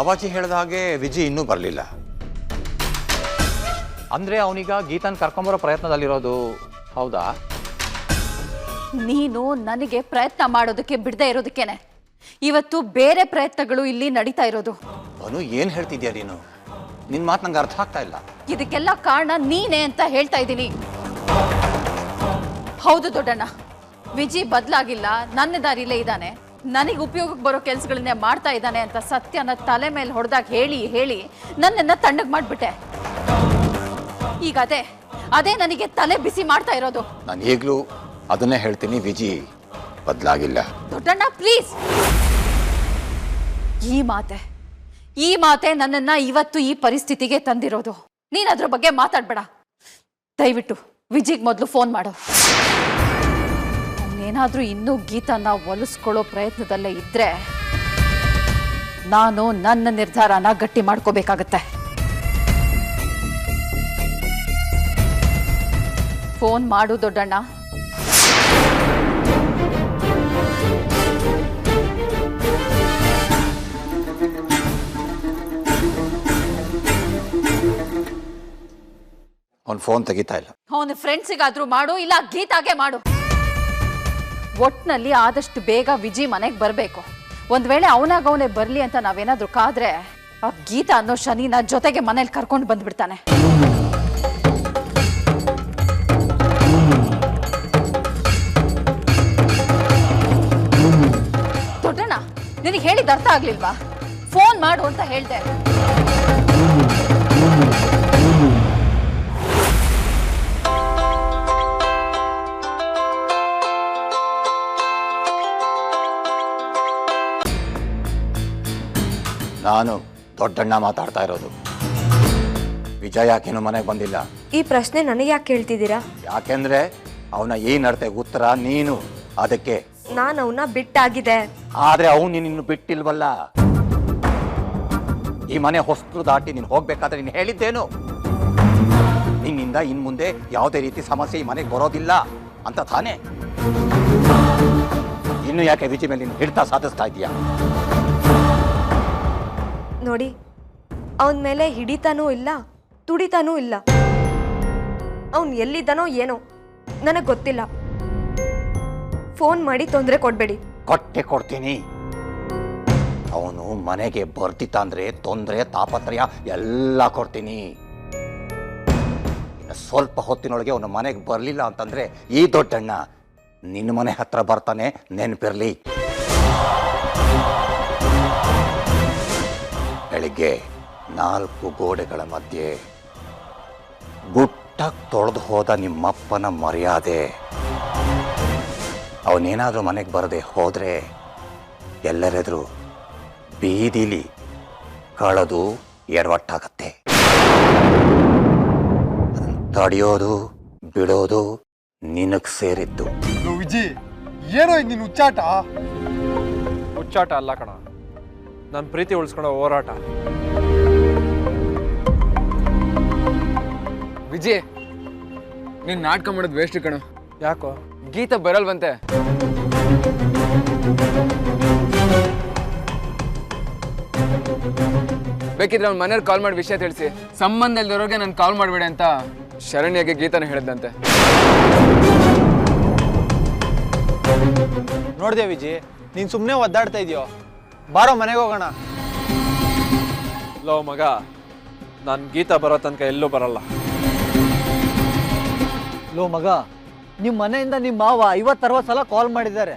ಬಾಬಾಜಿ ಹೇಳಿದ ಹಾಗೆ ವಿಜಿ ಇನ್ನೂ ಬರಲಿಲ್ಲ. ಅಂದ್ರೆ ಅವನೀಗ ಗೀತನ್ ಕರ್ಕೊಂಬರೋ ಪ್ರಯತ್ನದಲ್ಲಿರೋದು ಹೌದಾ? ನೀನು ನನಗೆ ಪ್ರಯತ್ನ ಮಾಡೋದಕ್ಕೆ ಬಿಡದೆ ಇರೋದಕ್ಕೇನೆ ಇವತ್ತು ಬೇರೆ ಪ್ರಯತ್ನಗಳು ಇಲ್ಲಿ ನಡೀತಾ ಇರೋದು. ಅವನು ಏನ್ ಹೇಳ್ತಿದ್ಯಾ ನೀನು? ನಿನ್ ಮಾತು ನಂಗೆ ಅರ್ಥ ಆಗ್ತಾ ಇಲ್ಲ. ಇದಕ್ಕೆಲ್ಲ ಕಾರಣ ನೀನೇ ಅಂತ ಹೇಳ್ತಾ ಇದ್ದೀನಿ. ಹೌದು ದೊಡ್ಡಣ್ಣ, ವಿಜಿ ಬದಲಾಗಿಲ್ಲ, ನನ್ನ ದಾರಿಲೇ ಇದ್ದಾನೆ, ನನಗೆ ಉಪಯೋಗಕ್ಕೆ ಬರೋ ಕೆಲಸಗಳನ್ನೇ ಮಾಡ್ತಾ ಇದ್ದಾನೆ ಅಂತ ಸತ್ಯನ ತಲೆ ಮೇಲೆ ಹೊಡೆದಾಗ ಹೇಳಿ ಹೇಳಿ ನನ್ನನ್ನು ತಣ್ಣಗೆ ಮಾಡಿಬಿಟ್ಟೆ. ಈಗ ಅದೇ ನನಗೆ ತಲೆ ಬಿಸಿ ಮಾಡ್ತಾ ಇರೋದು. ನಾನು ಈಗಲೂ ಅದನ್ನೇ ಹೇಳ್ತೀನಿ, ವಿಜಿ ಬದಲಾಗಿಲ್ಲ. ದೊಡ್ಡಣ್ಣ ಪ್ಲೀಸ್, ಈ ಮಾತೆ ನನ್ನನ್ನ ಇವತ್ತು ಈ ಪರಿಸ್ಥಿತಿಗೆ ತಂದಿರೋದು. ನೀನ್ ಅದ್ರ ಬಗ್ಗೆ ಮಾತಾಡ್ಬೇಡ. ದಯವಿಟ್ಟು ವಿಜಿಗ್ ಮೊದಲು ಫೋನ್ ಮಾಡು. ಅವನೇನಾದ್ರೂ ಇನ್ನೂ ಗೀತನ ಒಲಿಸ್ಕೊಳ್ಳೋ ಪ್ರಯತ್ನದಲ್ಲೇ ಇದ್ರೆ ನಾನು ನನ್ನ ನಿರ್ಧಾರನ ಗಟ್ಟಿ ಮಾಡ್ಕೋಬೇಕಾಗತ್ತೆ. ಫೋನ್ ಮಾಡು ದೊಡ್ಡಣ್ಣ. ಅವನ್ ಫೋನ್ ತೆಗಿತಾ ಇಲ್ಲ. ಅವನ ಫ್ರೆಂಡ್ಸಿಗಾದ್ರೂ ಮಾಡು, ಇಲ್ಲ ಗೀತಾಗೆ ಮಾಡು. ಒಟ್ನಲ್ಲಿ ಆದಷ್ಟು ಬೇಗ ವಿಜಿ ಮನೆಗೆ ಬರಬೇಕು. ಒಂದ್ ವೇಳೆ ಅವನೇ ಬರ್ಲಿ ಅಂತ ನಾವೇನಾದ್ರೂ ಕಾದ್ರೆ ಆ ಗೀತಾ ಅನ್ನೋ ಶನಿನ ಜೊತೆಗೆ ಮನೇಲಿ ಕರ್ಕೊಂಡು ಬಂದ್ಬಿಡ್ತಾನೆ. ದೊಡ್ಡಣ್ಣ, ನಿನಗೆ ಹೇಳಿದ ಅರ್ಥ ಆಗ್ಲಿಲ್ವಾ? ಫೋನ್ ಮಾಡು ಅಂತ ಹೇಳ್ದೆ. ನಾನು ದೊಡ್ಡಣ್ಣ ಮಾತಾಡ್ತಾ ಇರೋದು. ವಿಜಯ ಯಾಕೇನು ಮನೆಗೆ ಬಂದಿಲ್ಲ? ಈ ಪ್ರಶ್ನೆ ನನಗೆ ಯಾಕೆ ಕೇಳ್ತಿದ್ದೀರಾ? ಯಾಕೆಂದ್ರೆ ಅವನ ಈ ನಡತೆಗೆ ಉತ್ತರ ನೀನು. ಅದಕ್ಕೆ ನಾನು ಅವನ್ನ ಬಿಟ್ಟಾಗಿದೆ. ಆದ್ರೆ ಅವನು ನಿನ್ನ ಬಿಟ್ಟಿಲ್ವಲ್ಲ. ಈ ಮನೆ ಹೊಸ್ತು ದಾಟಿ ನೀನು ಹೋಗ್ಬೇಕಾದ್ರೆ ನೀನು ಹೇಳಿದ್ದೇನು? ನಿನ್ನಿಂದ ಇನ್ ಮುಂದೆ ಯಾವುದೇ ರೀತಿ ಸಮಸ್ಯೆ ಈ ಮನೆಗೆ ಬರೋದಿಲ್ಲ ಅಂತ ತಾನೇ. ಇನ್ನು ಯಾಕೆ ವಿಜಿ ಮೇಲೆ ನೀನು ಹಿಡಿತ ಸಾಧಿಸ್ತಾ ಇದೀಯಾ? ನೋಡಿ, ಅವನ ಮೇಲೆ ಹಿಡಿತಾನೂ ಇಲ್ಲ, ತುಡಿತಾನೂ ಇಲ್ಲ. ಅವನು ಎಲ್ಲಿದ್ದಾನೋ ಏನೋ ನನಗೆ ಗೊತ್ತಿಲ್ಲ. ಫೋನ್ ಮಾಡಿ ತೊಂದರೆ ಕೊಡಬೇಡಿ. ಕೊಡ್ತೀನಿ. ಅವನು ಮನೆಗೆ ಬರ್ತಿತ್ತ ಅಂದ್ರೆ ತೊಂದರೆ ತಾಪತ್ರಯ ಎಲ್ಲ ಕೊಡ್ತೀನಿ. ಇನ್ನು ಸ್ವಲ್ಪ ಹೊತ್ತಿನೊಳಗೆ ಅವನು ಮನೆಗೆ ಬರಲಿಲ್ಲ ಅಂತಂದ್ರೆ ಈ ದೊಡ್ಡಣ್ಣ ನಿನ್ನ ಮನೆ ಹತ್ರ ಬರ್ತಾನೆ, ನೆನಪಿರ್ಲಿ. ಬೆಳಿಗ್ಗೆ 4 ಗೋಡೆಗಳ ಮಧ್ಯೆ ಗುಟ್ಟಾಗಿ ತೊಳೆದು ಹೋದ ನಿಮ್ಮಪ್ಪನ ಮರ್ಯಾದೆ ಅವನೇನಾದ್ರೂ ಮನೆಗೆ ಬರದೆ ಹೋದ್ರೆ ಎಲ್ಲರೆದ್ರು ಬೀದಿಲಿ ಕಳೆದು ಎಡವಟ್ಟಾಗತ್ತೆ. ಅದನ್ನು ತಡೆಯೋದು ಬಿಡೋದು ನಿನಗೆ ಸೇರಿದ್ದು. ವಿಜಿ, ಏನೋ ನೀನು ಹುಚ್ಚಾಟ ಅಲ್ಲ ಕಣ, ನನ್ನ ಪ್ರೀತಿ ಉಳಿಸ್ಕೊಳ್ಳೋ ಹೋರಾಟ. ವಿಜಯ್, ನೀನ್ ನಾಟಕ ಮಾಡೋದು ವೇಸ್ಟ್ ಕಣ. ಯಾಕೋ? ಗೀತಾ ಬರಲ್ವಂತೆ. ಬೇಕಿದ್ರೆ ಅವ್ನ ಮನೆಯವ್ರು ಕಾಲ್ ಮಾಡಿ ವಿಷಯ ತಿಳಿಸಿ. ಸಂಬಂಧ ಇಲ್ದವ್ರಿಗೆ ನಾನು ಕಾಲ್ ಮಾಡಬೇಡಿ ಅಂತ ಶರಣ್ಯಗೆ ಗೀತಾನ ಹೇಳಿದ್ದಂತೆ. ನೋಡ್ದೆ ವಿಜಿ, ನೀನ್ ಸುಮ್ಮನೆ ಒದ್ದಾಡ್ತಾ ಇದೆಯೋ? ಬಾರೋ ಮನೆಗೆ ಹೋಗೋಣ. ಲೋ ಮಗ, ನಾನು ಗೀತಾ ಬರೋ ತನಕ ಎಲ್ಲೂ ಬರಲ್ಲ. ಲೋ ಮಗ, ನಿಮ್ಮ ಮನೆಯಿಂದ ನಿಮ್ಮ ಮಾವ 50-60 ಸಲ ಕಾಲ್ ಮಾಡಿದ್ದಾರೆ.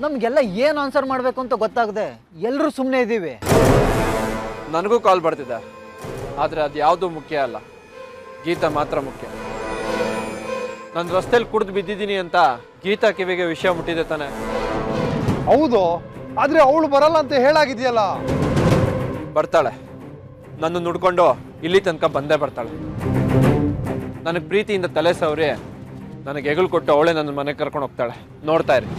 ನಮಗೆಲ್ಲ ಏನು ಆನ್ಸರ್ ಮಾಡಬೇಕು ಅಂತ ಗೊತ್ತಾಗದೆ ಎಲ್ಲರೂ ಸುಮ್ಮನೆ ಇದ್ದೀವಿ. ನನಗೂ ಕಾಲ್ ಬರ್ತಿದೆ, ಆದರೆ ಅದು ಯಾವುದೂ ಮುಖ್ಯ ಅಲ್ಲ. ಗೀತಾ ಮಾತ್ರ ಮುಖ್ಯ. ನಾನು ರಸ್ತೆಯಲ್ಲಿ ಕುಡಿದು ಬಿದ್ದಿದ್ದೀನಿ ಅಂತ ಗೀತಾ ಕಿವಿಗೆ ವಿಷಯ ಮುಟ್ಟಿದೆ ತಾನೆ? ಹೌದು, ಆದ್ರೆ ಅವಳು ಬರಲ್ಲ ಅಂತ ಹೇಳಾಗಿದೆಯಲ್ಲ. ಬರ್ತಾಳೆ. ನನ್ನ ನುಡ್ಕೊಂಡು ಇಲ್ಲಿ ತನಕ ಬಂದೇ ಬರ್ತಾಳೆ. ನನಗೆ ಪ್ರೀತಿಯಿಂದ ತಲೆ ಸವರಿ ನನಗೆ ಹೆಗಲು ಕೊಟ್ಟು ಅವಳೇ ನನ್ನ ಮನೆಗೆ ಕರ್ಕೊಂಡು ಹೋಗ್ತಾಳೆ. ನೋಡ್ತಾ ಇರಿ.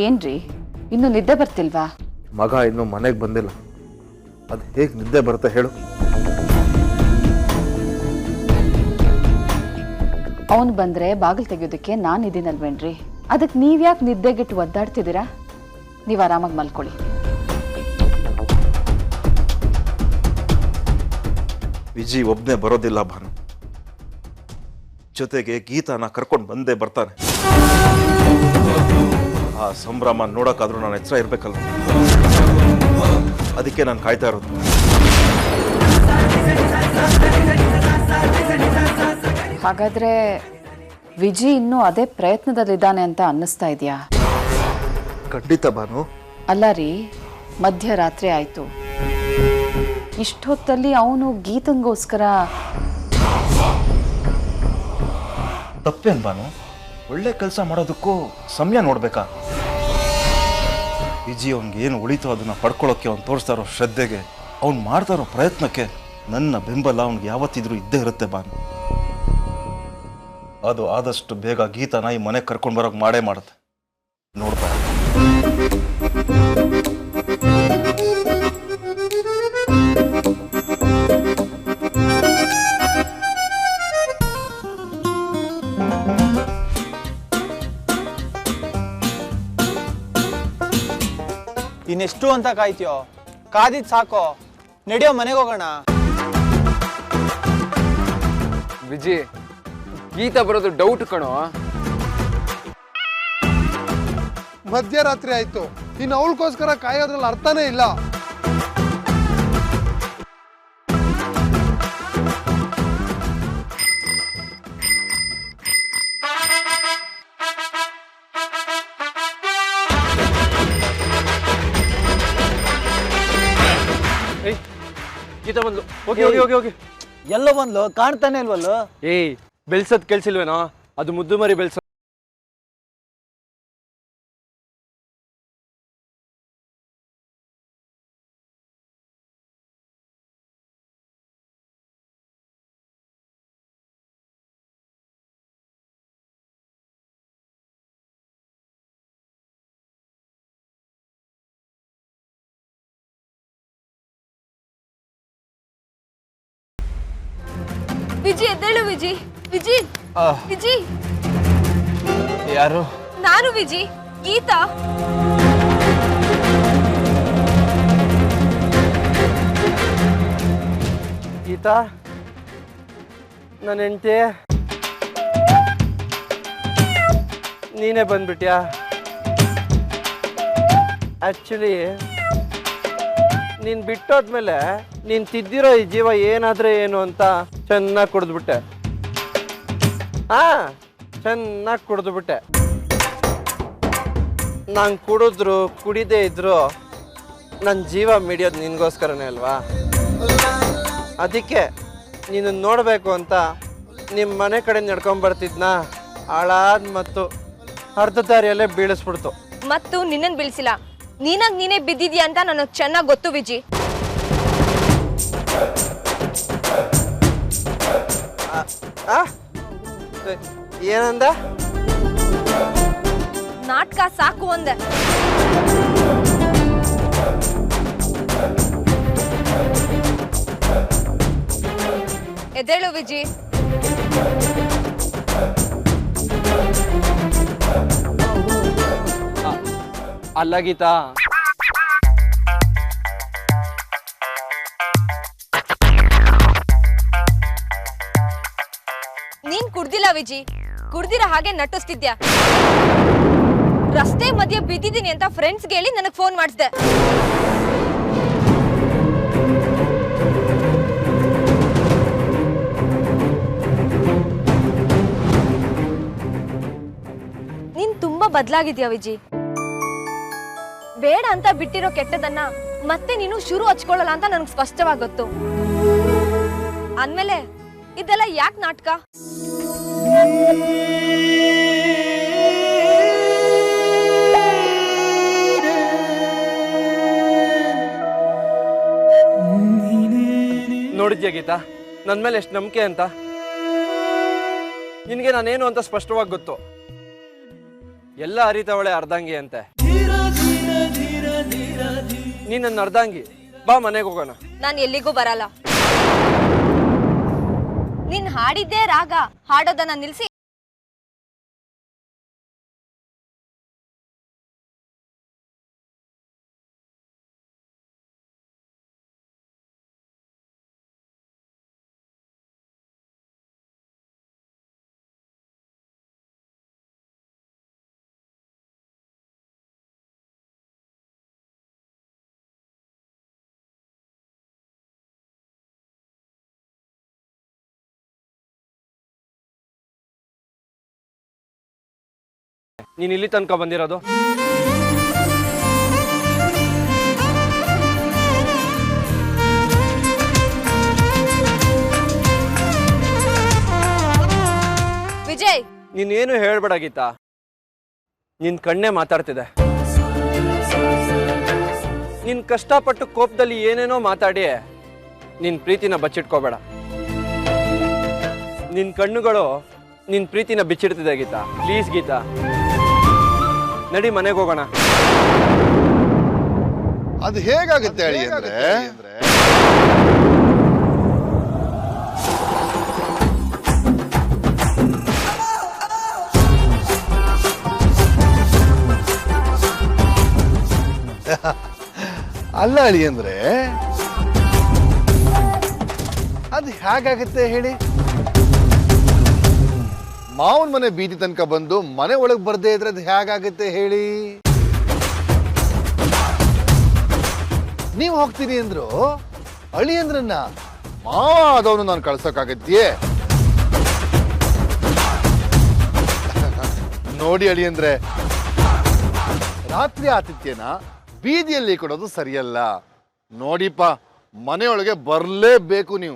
ಏನ್ರಿ ಇನ್ನು ನಿದ್ದೆ ಬರ್ತಿಲ್ವಾ? ಮಗ ಇನ್ನೂ ಮನೆಗೆ ಬಂದಿಲ್ಲ, ಅದು ಹೇಗೆ ನಿದ್ದೆ ಬರುತ್ತೆ ಹೇಳು? ಅವನು ಬಂದ್ರೆ ಬಾಗಿಲು ತೆಗೆಯೋದಕ್ಕೆ ನಾನು ಇದೀನಲ್ವೇನ್ರಿ, ಅದಕ್ಕೆ ನೀವ್ಯಾಕೆ ನಿದ್ದೆಗೆಟ್ಟು ಒದ್ದಾಡ್ತಿದ್ದೀರಾ? ನೀವು ಆರಾಮಾಗಿ ಮಲ್ಕೊಳ್ಳಿ. ವಿಜಿ ಒಬ್ಬನೇ ಬರೋದಿಲ್ಲ ಭಾನು, ಜೊತೆಗೆ ಗೀತಾನ ಕರ್ಕೊಂಡು ಬಂದೇ ಬರ್ತಾನೆ. ಆ ಸಂಭ್ರಮ ನೋಡೋಕ್ಕಾದ್ರೂ ನಾನು ಎಚ್ಚರ ಇರಬೇಕಲ್ಲ, ಅದಕ್ಕೆ ನಾನು ಕಾಯ್ತಾ ಇರೋದು. ಹಾಗಾದ್ರೆ ವಿಜಿ ಇನ್ನೂ ಅದೇ ಪ್ರಯತ್ನದಲ್ಲಿದ್ದಾನೆ ಅಂತ ಅನ್ನಿಸ್ತಾ ಇದೆಯಾ? ಖಂಡಿತ ಭಾನು. ಅಲ್ಲ ರೀ, ಮಧ್ಯರಾತ್ರಿ ಆಯ್ತು, ಇಷ್ಟೊತ್ತಲ್ಲಿ ಅವನು ಗೀತಂಗೋಸ್ಕರ ತಪ್ಪೇನು ಭಾನು? ಒಳ್ಳೆ ಕೆಲಸ ಮಾಡೋದಕ್ಕೂ ಸಮಯ ನೋಡ್ಬೇಕಾ? ವಿಜಿ ಅವ್ನಿಗೆ ಏನು ಉಳಿತೋ ಅದನ್ನ ಪಡ್ಕೊಳ್ಳೋಕ್ಕೆ ಅವ್ನು ತೋರಿಸ್ತಾ ಇರೋ ಶ್ರದ್ಧೆಗೆ, ಅವ್ನು ಮಾಡ್ತಾ ಇರೋ ಪ್ರಯತ್ನಕ್ಕೆ ನನ್ನ ಬೆಂಬಲ ಅವ್ನಿಗೆ ಯಾವತ್ತಿದ್ರೂ ಇದ್ದೇ ಇರುತ್ತೆ ಭಾನು. ಅದು ಆದಷ್ಟು ಬೇಗ ಗೀತಾನ ಈ ಮನೆಗೆ ಕರ್ಕೊಂಡು ಬರೋಕೆ ಮಾಡೇ ಮಾಡುತ್ತೆ, ನೋಡ್ತಾ. ಇನ್ನೆಷ್ಟು ಅಂತ ಕಾಯ್ತೀಯೋ? ಕಾದಿದ್ ಸಾಕೋ, ನಡೆಯೋ ಮನೆಗೆ ಹೋಗೋಣ. ವಿಜಿ, ಗೀತಾ ಬರೋದು ಡೌಟ್ ಕಣೋ. ಮಧ್ಯರಾತ್ರಿ ಆಯ್ತು, ಇನ್ನು ಅವಳಿಗೋಸ್ಕರ ಕಾಯೋದ್ರಲ್ಲಿ ಅರ್ಥನೇ ಇಲ್ಲ. ಗೀತಾ ಬಂದ್ಲು. ಹೋಗಿ ಹೋಗಿ ಹೋಗಿ ಹೋಗಿ. ಎಲ್ಲೋ ಬಂದ್ಲು, ಕಾಣ್ತಾನೆ ಇಲ್ವಲ್ಲೋ? ಏಯ್, ಬೆಳ್ಸದ್ ಕೆಲ್ಸಿಲ್ವೇನೋ? ಅದು ಮುದ್ದು ಮರಿ ಬೆಳ್ಸ. ವಿಜಿ ಎದ್ದೇಳು ವಿಜಿ. ವಿಜಿ ವಿಜಿ, ಯಾರು? ನಾನು ವಿಜಿ, ಗೀತಾ. ಗೀತಾ, ನನ್ನ ಹೆಂಡತಿ, ನೀನೇ ಬಂದ್ಬಿಟ್ಯಾ? ಆಕ್ಚುಲಿ ನೀನ್ ಬಿಟ್ಟೋದ್ಮೇಲೆ ನೀನ್ ತಿದ್ದಿರೋ ಈ ಜೀವ ಏನಾದ್ರೆ ಏನು ಅಂತ ಚೆನ್ನಾಗಿ ಕುಡಿದ್ಬಿಟ್ಟೆ. ಚೆನ್ನಾಗಿ ಕುಡಿದ್ಬಿಟ್ಟೆ. ನಾನು ಕುಡಿದ್ರು ಕುಡಿದೇ ಇದ್ರು ನನ್ನ ಜೀವ ಮಿಡಿಯೋದು ನಿನ್ಗೋಸ್ಕರನೇ ಅಲ್ವಾ? ಅದಕ್ಕೆ ನೀನು ನೋಡಬೇಕು ಅಂತ ನಿಮ್ಮ ಮನೆ ಕಡೆ ನಡ್ಕೊಂಬರ್ತಿದ್ನ ಹಾಳಾದ ಮತ್ತು ಅರ್ಧ ದಾರಿಯಲ್ಲೇ ಬೀಳಿಸ್ಬಿಡ್ತು. ಮತ್ತು ನಿನ್ನನ್ ಬೀಳ್ಸಿಲ್ಲ, ನೀನಾಗ್ ನೀನೇ ಬಿದ್ದಿದ್ಯಾ ಅಂತ ನನಗೆ ಚೆನ್ನಾಗಿ ಗೊತ್ತು ವಿಜಿ. ಏನಂದ? ನಾಟಕ ಸಾಕು ಅಂದೆ. ಎದ್ದೇಳು ವಿಜಿ. ಅಲ್ಲ ಗೀತಾ, ನೀನ್ ಕುಡ್ದಿಲ್ಲ ವಿಜಿ, ಕುಡ್ದಿರ ಹಾಗೆ ನಟಿಸ್ತಿದ್ಯಾ. ರಸ್ತೆ ಮಧ್ಯೆ ಬಿದ್ದಿದ್ದೀನಿ ಅಂತ ಫ್ರೆಂಡ್ಸ್ಗೆ ಹೇಳಿ ನನಗೆ ಫೋನ್ ಮಾಡಿಸ್ದೆ. ನೀನ್ ತುಂಬಾ ಬದಲಾಗಿದ್ಯಾ ವಿಜಿ. ಬೇಡ ಅಂತ ಬಿಟ್ಟಿರೋ ಕೆಟ್ಟದನ್ನ ಮತ್ತೆ ನೀನು ಶುರು ಹಚ್ಕೊಳ್ಳಲ್ಲ ಅಂತ ನನಗೆ ಸ್ಪಷ್ಟವಾಗಿ ಗೊತ್ತು. ಅಂದ್ಮೇಲೆ ಇದೆಲ್ಲ ಯಾಕೆ ನಾಟಕ? ನೋಡಿದ್ಯಾ ಗೀತಾ ನನ್ನ ಮೇಲೆ ಎಷ್ಟು ನಂಬಿಕೆ ಅಂತ? ನಿನಗೆ ನಾನೇನು ಅಂತ ಸ್ಪಷ್ಟವಾಗಿ ಗೊತ್ತು. ಎಲ್ಲ ಅರಿತವಳೆ ಅರ್ಧಂಗಿ ಅಂತೆ. ನೀನ್ ನನ್ನ ಅರ್ಧಾಂಗಿ, ಬಾ ಮನೆಗೆ ಹೋಗೋಣ. ನಾನು ಎಲ್ಲಿಗೂ ಬರಲ್ಲ. ನೀನ್ ಹಾಡಿದ್ದೇ ರಾಗ, ಹಾಡೋದನ್ನ ನಿಲ್ಸಿ ನೀನ್ ಇಲ್ಲಿ ತನಕ ಬಂದಿರೋದು? ವಿಜಯ್, ನೀನೇನು ಹೇಳ್ಬೇಡ ಗೀತಾ, ನಿನ್ ಕಣ್ಣೇ ಮಾತಾಡ್ತಿದೆ. ನಿನ್ ಕಷ್ಟಪಟ್ಟು ಕೋಪದಲ್ಲಿ ಏನೇನೋ ಮಾತಾಡಿ ನಿನ್ ಪ್ರೀತಿನ ಬಚ್ಚಿಟ್ಕೋಬೇಡ. ನಿನ್ ಕಣ್ಣುಗಳು ನಿನ್ ಪ್ರೀತಿನ ಬಿಚ್ಚಿಡ್ತಿದೆ ಗೀತಾ. ಪ್ಲೀಸ್ ಗೀತಾ, ನಡಿ ಮನೆಗೆ ಹೋಗೋಣ. ಅದು ಹೇಗಾಗುತ್ತೆ ಅಳಿ ಅಂದ್ರೆ ಅಲ್ಲ ಅಳಿ ಅಂದ್ರೆ ಅದು ಹೇಗಾಗುತ್ತೆ ಹೇಳಿ? ಮಾವನ ಮನೆ ಬೀದಿ ತನಕ ಬಂದು ಮನೆ ಒಳಗೆ ಬರ್ದೇ ಇದ್ರೆ ಅದು ಹೇಗಾಗುತ್ತೆ ಹೇಳಿ? ನೀವು ಹೋಗ್ತೀನಿ ಅಂದ್ರು ಅಳಿ ಅಂದ್ರನ್ನ ಮಾವ ಆದವನು ನಾನು ಕಳ್ಸೋಕ್ಕಾಗತ್ತೆಯೇ? ನೋಡಿ ಅಳಿ ಅಂದ್ರೆ ರಾತ್ರಿ ಆತಿಥ್ಯನ ಬೀದಿಯಲ್ಲಿ ಕೊಡೋದು ಸರಿಯಲ್ಲ. ನೋಡಿಪ್ಪ, ಮನೆಯೊಳಗೆ ಬರಲೇಬೇಕು ನೀವು.